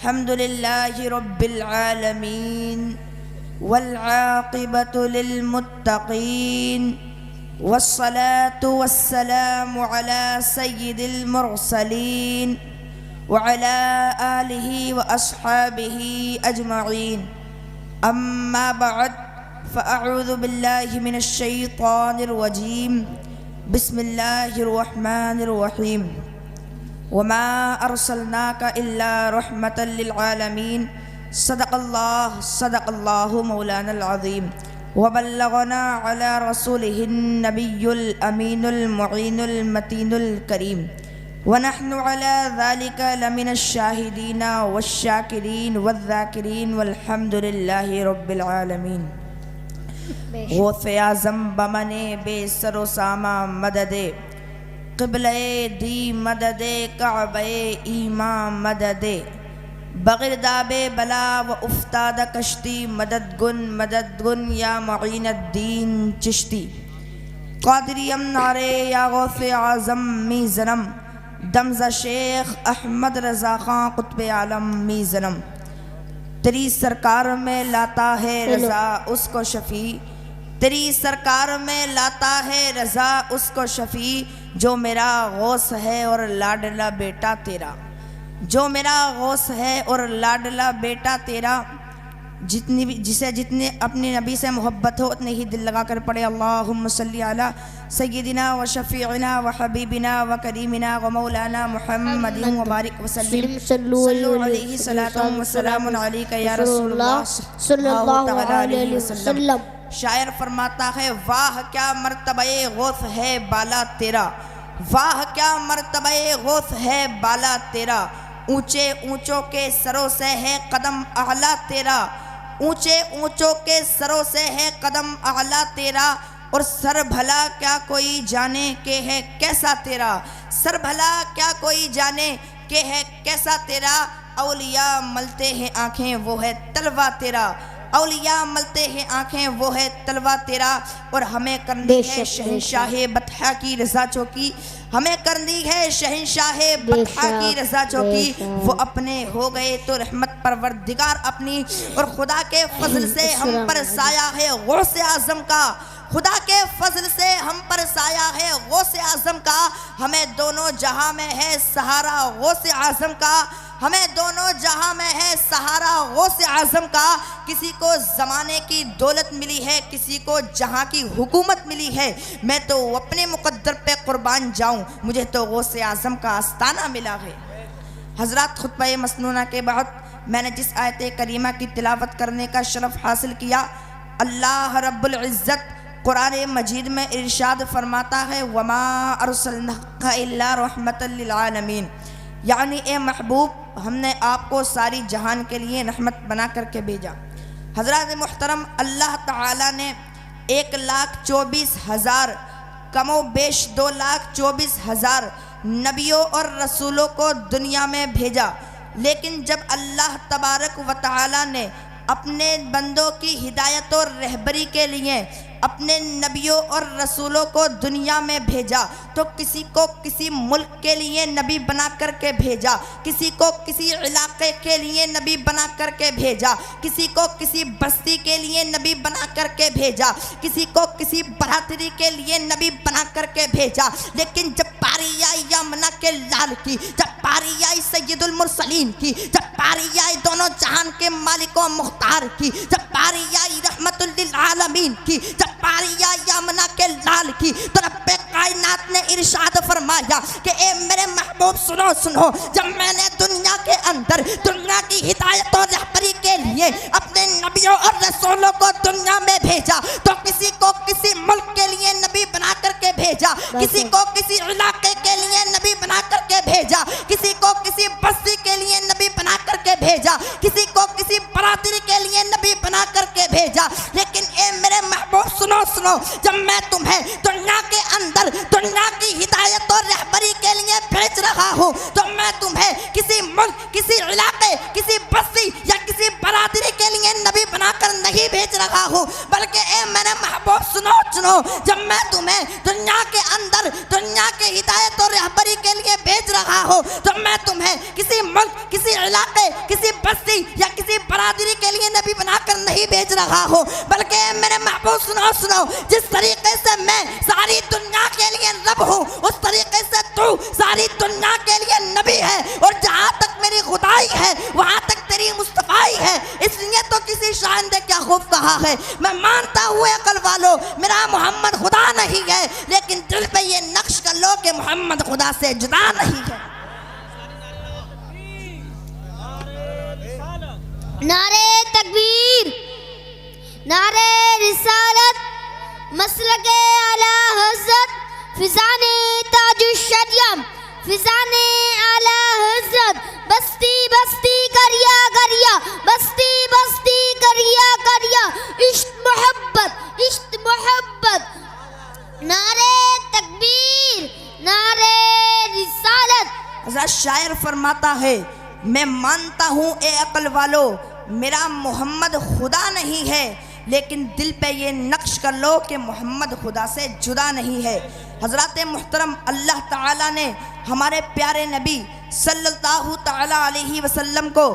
हम्दुलिल्लाहि रब्बिल आलमीन वल आक़िबतु लिल मुत्तक़ीन वस्सलातु वस्सलामु अला सय्यिदिल मुरसलीन व अला आलिहि व अस्हाबिहि अजमईन। अम्मा बअद फ़अऊज़ु बिल्लाहि मिनश शैतानिर रजीम। बिस्मिल्लाहिर रहमानिर रहीम। वमा अर्सलनाका इल्ला रहमतल लिल आलमीन। सदक़ल्लाहु मौलानल अज़ीम। वबल्लगना अला रसूलिहिन नबियुल अमीनुल मुईनुल मतीनुल करीम। वनहनु अला ज़ालिका लमिनश शाहिदीना वश्शाकिरीन वज़्ज़ाकिरीन वल्हम्दुलिल्लाहि रब्बिल आलमीन। गौसे आज़म बमने बेसरो सामा मददे क़िबले दी मददे काबे ईमा मददे बग़िरदाबे बला व उफ्ताद कश्ती मदद गुन या मुईनुद्दीन चिश्ती। क़ादिरियम नारे या गौसे आज़म मी ज़नम दमज़ा शेख अहमद रज़ा ख़ां क़ुत्ब आलम मी ज़नम। तेरी सरकार में लाता है रज़ा उसको शफ़ी। तेरी सरकार में लाता है रज़ा उसको शफ़ी जो मेरा गौस है और लाडला बेटा तेरा। जो मेरा गौस है और लाडला बेटा तेरा। जितने अपने नबी से मोहब्बत हो उतने ही दिल लगा कर पढ़े अल्लाहुम्मा सल्ली अला सय्यिदिना व शफ़ीइना व हबीबिना व करीमिना व मौलाना मुहम्मदिन व बारिक वसल्लिम सल्लल्लाहु अलैहि सलातुम व सलामुन अलैका या रसूलुल्लाह सल्लल्लाहु अलैहि वसल्लम। शायर फरमाता है, वाह क्या मर्तबे गौस है बाला तेरा। वाह क्या मर्तबे गौस है बाला तेरा। ऊंचे ऊंचों के सरों से है कदम आला तेरा। ऊंचे ऊंचों के सरों से है कदम आला तेरा। और सर भला क्या कोई जाने के है कैसा तेरा। सर भला क्या कोई जाने के है कैसा तेरा। औलिया मलते हैं आँखें वो है तलवा तेरा। औलिया मलते हैं आँखें वो है तलवा तेरा। और हमें करनी है शहंशाहे बतहा की रज़ा चौकी। हमें करनी है शहंशाहे बतहा की रज़ा चौकी। वो अपने हो गए तो रहमत परवरदिगार अपनी। और खुदा के फजल से हम पर साया है गौसे आज़म का। खुदा के फजल से हम पर साया है गौसे आज़म का। हमें दोनों जहां में है सहारा गौसे आज़म का। हमें दोनों जहां में है सहारा गौसे आज़म का। किसी को ज़माने की दौलत मिली है, किसी को जहां की हुकूमत मिली है। मैं तो अपने मुक़द्दर पे कुर्बान जाऊं, मुझे तो गौसे आज़म का आस्ताना मिला है। हज़रात, खुतबा मसनूना के बाद मैंने जिस आयत करीमा की तिलावत करने का शरफ़ हासिल किया, अल्लाह रब्बुल इज़्ज़त कुरान मजीद में इरशाद फरमाता है, वमा अर्सलनाका इल्ला रहमतल लिल आलमीन। यानी ए महबूब, हमने आपको सारी जहान के लिए रहमत बना करके भेजा। हज़रात मुहतरम, अल्लाह ताला ने 1,24,000 कमो बेश 2,24,000 नबियों और रसूलों को दुनिया में भेजा। लेकिन जब अल्लाह तबारक व तआला ने अपने बंदों की हिदायत और रहबरी के लिए अपने नबियों और रसूलों को दुनिया में भेजा, तो किसी को किसी मुल्क के लिए नबी बना करके भेजा, किसी को किसी इलाके के लिए नबी बना करके भेजा, किसी को किसी बस्ती के लिए नबी बना करके भेजा, किसी को किसी बरादरी के लिए नबी बना करके भेजा। लेकिन जब पारी आई यमुना के लाल की, जब पारी आई सैयदुल मुरसलीन की, जब पारी आई दोनों जहान के मालिक व मुख्तार की, जब पारी आई रहमतुल लिल आलमीन की, जब पारी आई यमुना के लाल की, तो रब्बे कायनात ने इरशाद फरमाया कि ए मेरे महबूब सुनो सुनो, जब मैंने दुनिया के अंदर दुनिया की हिदायत और रहबरी के लिए अपने नबियों और रसूलों को दुनिया में भेजा, तो किसी को किसी मुल्क के लिए नबी बना करके भेजा, किसी को किसी इलाके के लिए नबी बना करके भेजा, किसी को किसी बस्ती के लिए नबी बना करके भेजा, किसी को किसी बरादरी के लिए नबी बना करके भेजा। लेकिन ए मेरे महबूब सुनो सुनो, जब मैं तुम्हें दुनिया के अंदर दुनिया की हिदायत और रहबरी के लिए भेज रहा हूँ, तो मैं तुम्हें किसी मुल्क, किसी इलाके, किसी बस्ती या किसी बरादरी के लिए नबी बनाकर नहीं भेज रहा हूँ, बल्कि ए मेरे महबूब सुनो सुनो, जब मैं तुम्हें दुनिया के अंदर दुनिया के हिदायत और रहबरी के लिए भेज रहा हूँ, तो मैं तुम्हें किसी मुल्क, किसी इलाके, किसी बस्ती या किसी बरादरी के लिए नबी बनाकर नहीं भेज रहा हूँ, बल्कि मेरे महबूब सुनो, जिस तरीके से मैं सारी दुनिया के लिए रब हूँ, उस तरीके से तू सारी दुनिया के लिए नबी है। और जहाँ तक मेरी खुदाई है वहाँ तक तेरी मुस्तफाई है। इसलिए तो किसी शायर ने क्या खूब कहा है, मैं मानता हूँ अकल वालों मेरा मोहम्मद खुदा नहीं है, लेकिन दिल पे ये नक्श कर लो कि मोहम्मद खुदा से जुदा नहीं है। नारे तकबीर, नारे रिसालत, मसलके आला हज़रत, फिज़ाने ताजुश्शरियम, फिज़ाने आला हज़रत, बस्ती बस्ती करिया करिया, बस्ती बस्ती करिया करिया, इश्क मोहब्बत, इश्क मोहब्बत। नारे तकबीर, नारे रिसालत। हज़रत शायर फरमाता है, मैं मानता हूँ ए अकल वालों मेरा मोहम्मद खुदा नहीं है, लेकिन दिल पे ये नक्श कर लो कि मोहम्मद खुदा से जुदा नहीं है। हज़रत मुहतरम अल्लाह ताला ने हमारे प्यारे नबी सल्लल्लाहु ताला अलैहि वसल्लम को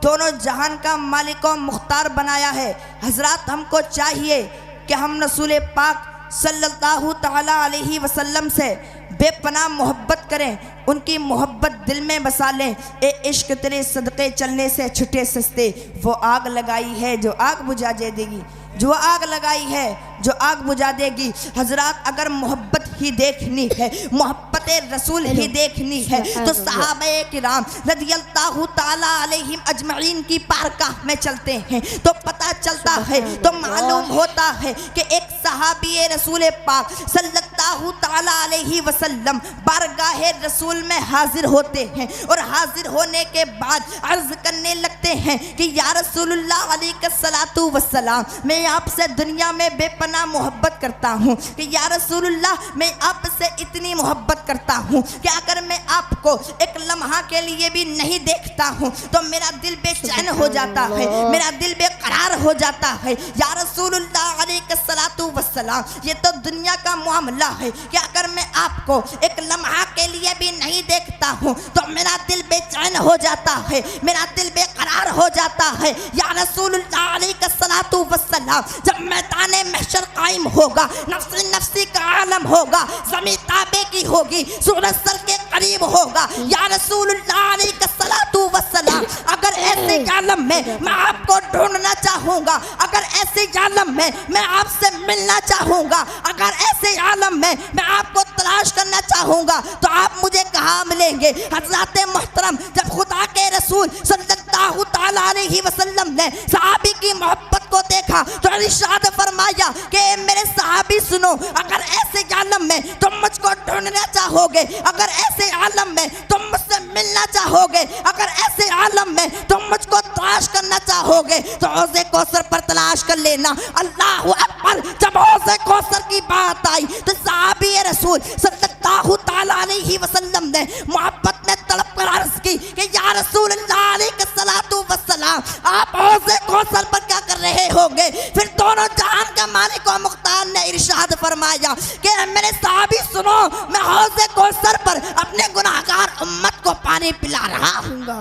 दोनों जहान का मालिक व मुख्तार बनाया है। हज़रत हमको चाहिए कि हम रसूल पाक सल्लल्लाहु ताला अलैहि वसल्लम से बेपनाह मोहब्बत करें, उनकी मोहब्बत दिल में बसा लें। ए इश्क तेरे सदक़े चलने से छुटे सस्ते, वो आग लगाई है जो आग बुझा देगी, जो आग लगाई है जो आग बुझा देगी। हजरात अगर मोहब्बत ही देखनी है, मोहब्बत रसूल ही देखनी है, तो सहाबे किराम रज़ियल्लाहु ताला अलैहिम अजमईन की बारगाह में चलते हैं तो पता चलता है, तो मालूम होता है कि एक सहाबी रसूल पाक सल्लल्लाहु ताला अलैहि वसल्लम बारगाह रसूल में हाजिर होते हैं और हाजिर होने के बाद अर्ज करने लगते हैं कि या रसूलुल्लाह अलैहिस्सलातु वस्सलाम, मैं आपसे दुनिया में बेपनाह मोहब्बत करता हूँ कि या रसूलुल्लाह मैं आपसे इतनी मोहब्बत करता हूँ कि अगर मैं आपको एक लम्हा के लिए भी नहीं देखता हूँ तो मेरा दिल बेचैन हो जाता है, मेरा दिल बेकरार हो जाता है। या रसूलुल्लाह अलैहिस्सलातु वस्सलाम, ये तो दुनिया का मामला है कि अगर मैं आपको एक लम्हा के लिए भी नहीं देखता हूँ तो मेरा दिल बेचैन हो जाता है, मेरा दिल बेकरार हो जाता है। या रसूलुल्लाह अलैहिस्सलातु वस्सलाम, जब मैदान महशर कायम होगा, नफ्सी नफ्सी का आलम होगा, ज़मीन ताबे की होगी, सूरज सर के करीब होगा, या रसूलुल्लाह अलैहिस्सलातु वस्सलाम, अगर ऐसे आलम में मैं आपको ढूंढना चाहूँगा, अगर ऐसे आलम में मैं आपसे मिलना चाहूँगा, अगर ऐसे आलम में मैं आपको तलाश करना चाहूँगा तो आप मुझे कहाँ मिलेंगे। हज़रत मुहतरम जब खुदा के रसूल सल्लल्लाहु ताला अलैहि वसल्लम ने सहाबी की मोहब्बत को देखा तो इरशाद फरमाया कि मेरे सहाबी सुनो, अगर ऐसे आलम में तुम मुझको ढूंढना चाहोगे, अगर ऐसे आलम में तुम मुझसे मिलना चाहोगे, अगर ऐसे आलम में तुम मुझको तलाश करना चाहोगे तो हौज़े कौसर पर तलाश कर लेना। अल्लाहु अकबर। जब हौज़े कौसर की बात आई तो सहाबी रसूल सल्लल्लाहु ताला अलैहि वसल्लम ने मोहब्बत में तड़प कर अर्ज़ की कि या रसूलल्लाह अलैहिस्सलातु वस्सलाम, आप हौज़े कौसर पर क्या कर रहे होंगे। फिर दोनों जहान का मालिक और मुख्तार ने इरशाद फरमाया कि मेरे सहाबी सुनो, मैं हौज़े कौसर पर अपने गुनाहगार उम्मत को पानी पिला रहा हूँगा।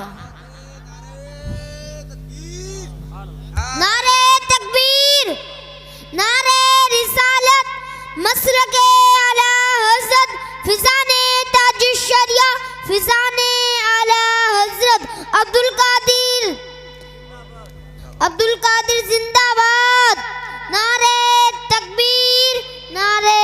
नारे तकबीर, नारे रिसालत, मसलके आला हज़रत, फिज़ाने ताजुश्शरिया, फिज़ाने आला हज़रत अब्दुल कादिर जिंदाबाद। नारे तकबीर, नारे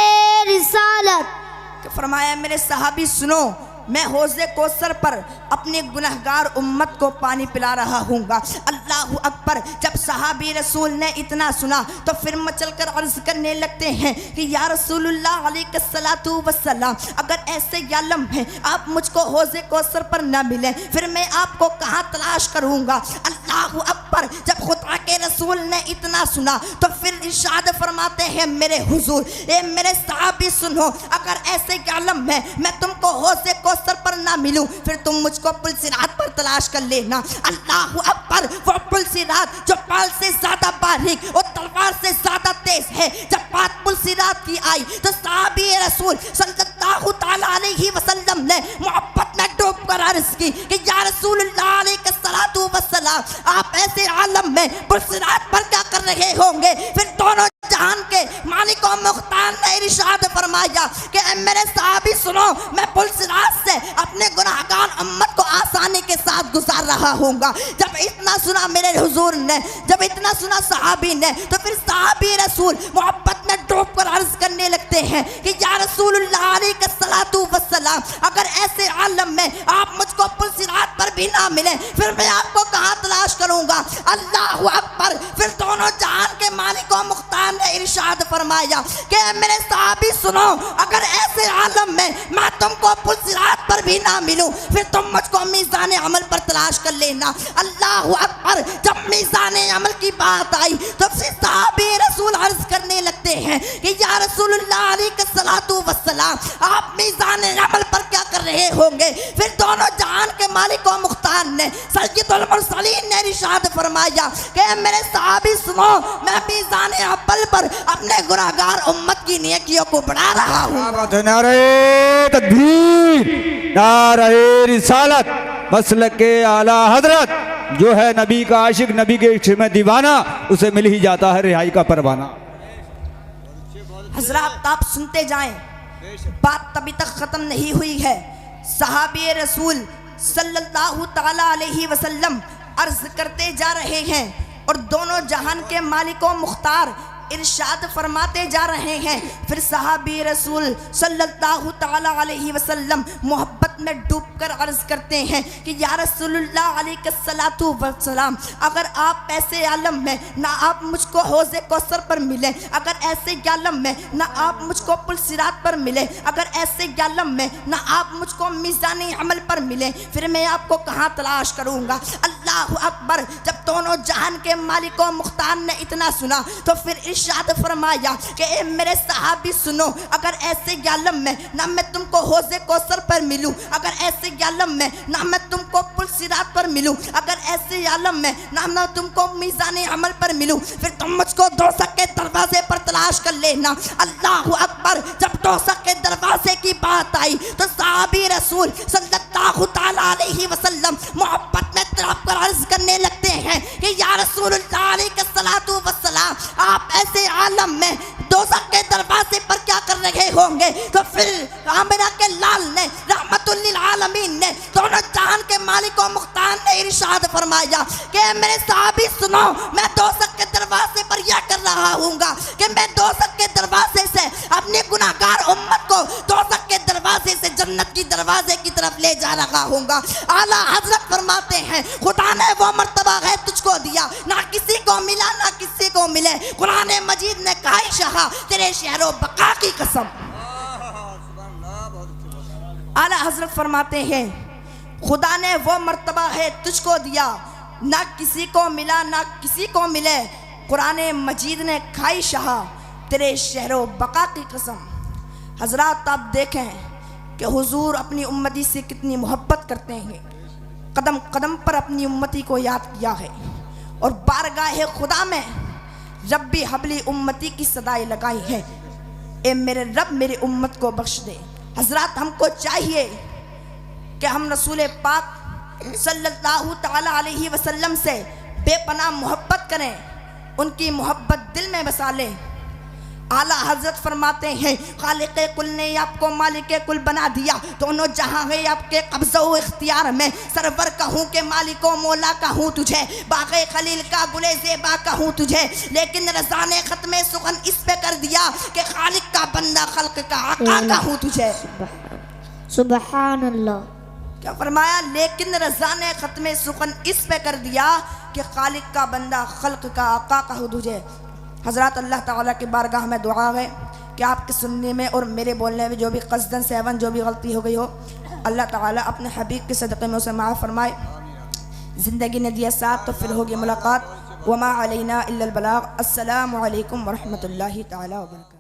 रिसालत। फरमाया मेरे सहाबी सुनो, मैं हौज़े कौसर पर अपने गुनहगार उम्मत को पानी पिला रहा हूँगा। अल्लाहु अकबर। जब सहाबी रसूल ने इतना सुना तो फिर मचल कर अर्ज़ करने लगते हैं कि या रसूलुल्लाह अलैहिस्सलातु वस्सलाम, अगर ऐसे आलम है आप मुझको हौज़े कौसर पर न मिलें फिर मैं आपको कहाँ तलाश करूँगा। अल्लाहु अकबर। जब खुदा के रसूल ने इतना सुना तो फिर इरशाद फरमाते हैं मेरे हुजूर, ए मेरे सहाबी सुनो, अगर ऐसे आलम में मैं तुमको हौज़े कौसर पर ना मिलूं फिर तुम मुझको पुल सिरात पर तलाश कर लेना। अल्लाहु अकबर। वो पुलसिरात जो पाल से ज्यादा बारीक और तलवार से ज्यादा तेज है, जब बात पुलसिरात की आई तो साहबी रसूल सल्लल्लाहु ताला अलैहि वसल्लम ने मोहब्बत में डूब कर अर्ज की कि या रसूलुल्लाह अलैहिस्सलातु वस्सलाम, आप ऐसे आलम में पुलसिरात पर क्या कर रहे होंगे? फिर दोनों जहान के मालिक और मुख्तार ने इरशाद फरमाया कि मेरे साहबी सुनो, मैं पुलसिरात से अपने गुनाहगार उम्मत को आसानी के साथ गुजार रहा हूँगा। जब इतना सुना मेरे हुजूर ने, जब इतना सुना सहाबी ने, तो फिर सहाबी रसूल मोहब्बत में डूब कर अर्ज करने लगते हैं कि या रसूलुल्लाह अलैहिस्सलातु वस्सलाम, अगर ऐसे आलम में आप मुझको पुलसिरात पर भी ना मिले फिर मैं आपको कहाँ तलाश करूँगा? अल्लाहु अकबर। फिर दोनों जहान के मालिक और मुख्तार ने इरशाद फरमाया कि मेरे साहबी सुनो, अगर ऐसे आलम में मैं तुमको पुलसिरात पर भी ना मिलूं फिर तुम मुझको मीज़ान अमल पर तलाश कर लेना। अल्लाहु अकबर। जब मीज़ान अमल की बात आई तो फिर साहबी रसूल अर्ज करने लगते हैं कि या रसूलुल्लाह अलैहिस्सलातु वस्सलाम, आप मीज़ान अमल पर क्या कर रहे होंगे? फिर दोनों जहान के मालिक और मुख्तार ने सय्यदुल मुरसलीन ने इरशाद फरमाया कि मेरे साहबी सुनो, मैं मीज़ान अमल पर अपने गुनाहगार उम्मत की नेकियों को बढ़ा रहा हूँ। नारे तकबीर, नारे रिसालत, मसलक के आला हजरत, जो है नबी का आशिक, नबी के इश्क में दीवाना, उसे मिल ही जाता है रिहाई का परवाना। हजरात आप सुनते जाएं, बात तभी तक खत्म नहीं हुई है। सहाबी रसूल सल्लल्लाहु ताला अलैहि वसल्लम अर्ज करते जा रहे हैं और दोनों जहान के मालिकों मुख्तार इरशाद फरमाते जा रहे हैं। फिर सहाबी रसूल सल्लल्लाहु ताला अलैहि वसल्लम मोहब्बत में डूबकर अर्ज करते हैं कि या रसूलुल्लाह अलैहिस्सलातु वस्सलाम, अगर आप ऐसे आलम में ना आप मुझको हौज़े कौसर पर मिले, अगर ऐसे आलम में ना आप मुझको पुलसिरात पर मिले, अगर ऐसे आलम में ना आप मुझको मीज़ान अमल पर मिले, फिर मैं आपको कहाँ तलाश करूँगा? अल्लाहु अकबर। जब दोनों जहान के मालिकों मुख्तार ने इतना सुना तो फिर इरशाद फरमाया कि ए मेरे सहाबी सुनो, अगर ऐसे आलम में ना मैं तुमको हौज़े कौसर पर मिलूं, अगर ऐसे आलम में ना मैं तुमको पुलसिरात पर मिलूं, अगर ऐसे आलम में ना मैं तुमको मीज़ान अमल पर मिलूं, फिर तुम मुझको दोज़ख के दरवाजे पर तलाश कर लेना। अल्लाहु अकबर। जब दोज़ख के दरवाजे की बात आई तो सहाबी रसूल सल्लल्लाहु ताला अलैहि वसल्लम मोहब्बत में तड़प कर अर्ज करने लगते हैं कि या रसूलुल्लाह अलैहिस्सलातु वस्सलाम, आप ऐसे आलम में दोज़ख के दरवाजे पर क्या कर रहे होंगे? तो फिर आमिना के लाल ने रहमतुल लिल आलमीन ने दोनों जहान के मालिक और मुख्तार ने इरशाद फरमाया कि मेरे साहबी सुनो, मैं दोज़ख के दरवाजे पर यह कर रहा हूँगा कि मैं दोज़ख के दरवाजे से अपने गुनाहगार उम्मत को दोज़ख के दरवाजे से जन्नत की दरवाजे की तरफ ले जा रहा हूँगा। आला हजरत फरमाते हैं खुदा ने वो मर्तबा है तुझको दिया, ना किसी को मिला ना किसी को मिले। कुरान मजीद ने कहा शाह तेरे शहरों बका की कसम। आला हजरत फरमाते हैं खुदा ने वो मर्तबा है तुझको दिया, ना किसी को मिला ना किसी को मिले। कुरान मजीद ने खाई शाह तेरे शहरों बका की कसम। हजरात आप देखें कि हुजूर अपनी उम्मती से कितनी मोहब्बत करते हैं, कदम कदम पर अपनी उम्मती को याद किया है और बारगाह खुदा में रब्बी हबली उम्मती की सदाई लगाई है। ए मेरे रब मेरी उम्मत को बख्श दे। हजरात हमको चाहिए कि हम रसूल पाक सल्लल्लाहु ताला अलैहि वसल्लम से बेपनाह मोहब्बत करें, उनकी मोहब्बत दिल में बसा लें। आला हजरत फरमाते हैं खालिक़े कुल ने आपको मालिके कुल बना दिया, दोनों जहां है आपके कब्ज़ा व इख्तियार में। सरवर कहूँ के मालिको मौला कहूँ तुझे, बाग़े खलील का गुले ज़ेबा कहूँ तुझे, लेकिन रज़ा ने ख़त्मे सुखन इस पे कर दिया कि खालिक का बंदा खल्क़ का आका कहूँ तुझे। सुबहान अल्लाह। क्या फरमाया? लेकिन रज़ा ने ख़त्मे सुखन इस पे कर दिया कि खालिक का बंदा खल्क़ का आका कहूँ तुझे। हज़रत अल्लाह ताला की बारगाह में दुआ है कि आपके सुनने में और मेरे बोलने में जो भी क़स्दन सेवन जो भी गलती हो गई हो, अल्लाह ताला अपने हबीब के सदक़े में उसे माफ़ फरमाए। ज़िंदगी ने दिया साथ तो फिर होगी मुलाकात। वमा अलैना इल्लल बलाग। अस्सलामु अलैकुम व रहमतुल्लाहि ताला व बरकातहू।